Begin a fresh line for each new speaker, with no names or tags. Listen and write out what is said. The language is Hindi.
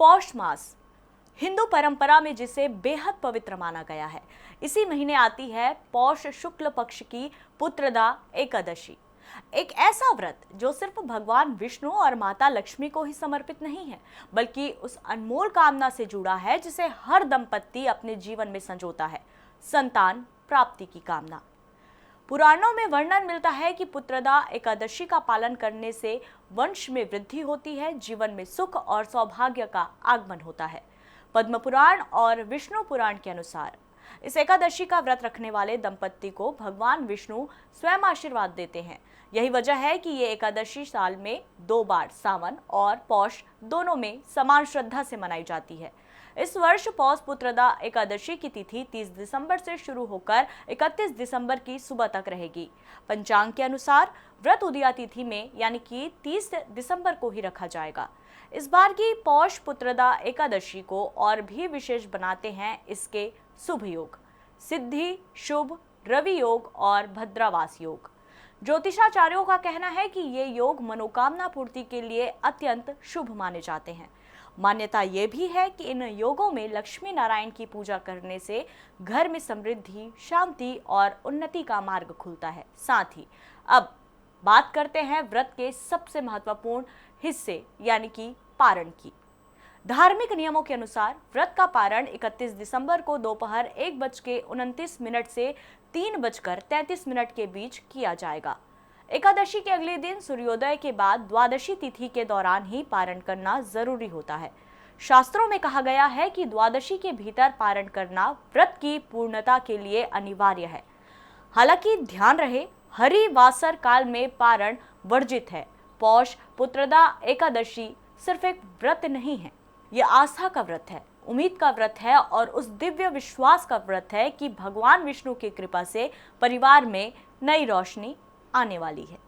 पौष मास हिंदू परंपरा में जिसे बेहद पवित्र माना गया है। इसी महीने आती है पौष शुक्ल पक्ष की पुत्रदा एकादशी, एक ऐसा व्रत जो सिर्फ भगवान विष्णु और माता लक्ष्मी को ही समर्पित नहीं है, बल्कि उस अनमोल कामना से जुड़ा है जिसे हर दंपत्ति अपने जीवन में संजोता है, संतान प्राप्ति की कामना। पुराणों में वर्णन मिलता है कि पुत्रदा एकादशी का पालन करने से वंश में वृद्धि होती है, जीवन में सुख और सौभाग्य का आगमन होता है। पद्म पुराण और विष्णु पुराण के अनुसार इस एकादशी का व्रत रखने वाले दंपत्ति को भगवान विष्णु स्वयं आशीर्वाद देते हैं। यही वजह है कि ये एकादशी साल में 2 बार सावन और पौष दोनों में समान श्रद्धा से मनाई जाती है। इस वर्ष पौष पुत्रदा एकादशी की तिथि 30 दिसंबर से शुरू होकर 31 दिसंबर की सुबह तक रहेगी। पंचांग के अनुसार व्रत उदया तिथि में यानी कि 30 दिसंबर को ही रखा जाएगा। इस बार की पौष पुत्रदा एकादशी को और भी विशेष बनाते हैं इसके शुभ योग, सिद्धि, शुभ, रवि योग और भद्रावास योग। ज्योतिषाचार्यों का कहना है कि ये योग मनोकामना पूर्ति के लिए अत्यंत शुभ माने जाते हैं। मान्यता ये भी है कि इन योगों में लक्ष्मी नारायण की पूजा करने से घर में समृद्धि, शांति और उन्नति का मार्ग खुलता है। साथ ही अब बात करते हैं व्रत के सबसे महत्वपूर्ण हिस्से यानी कि पारण की। धार्मिक नियमों के अनुसार व्रत का पारण 31 दिसंबर को दोपहर 1:29 से 3:33 के बीच किया जाएगा। एकादशी के अगले दिन सूर्योदय के बाद द्वादशी तिथि के दौरान ही पारण करना जरूरी होता है। शास्त्रों में कहा गया है कि द्वादशी के भीतर पारण करना व्रत की पूर्णता के लिए अनिवार्य है। हालांकि ध्यान रहे, हरि वासर काल में पारण वर्जित है। पौष पुत्रदा एकादशी सिर्फ एक व्रत नहीं है, यह आस्था का व्रत है, उम्मीद का व्रत है और उस दिव्य विश्वास का व्रत है कि भगवान विष्णु की कृपा से परिवार में नई रोशनी आने वाली है।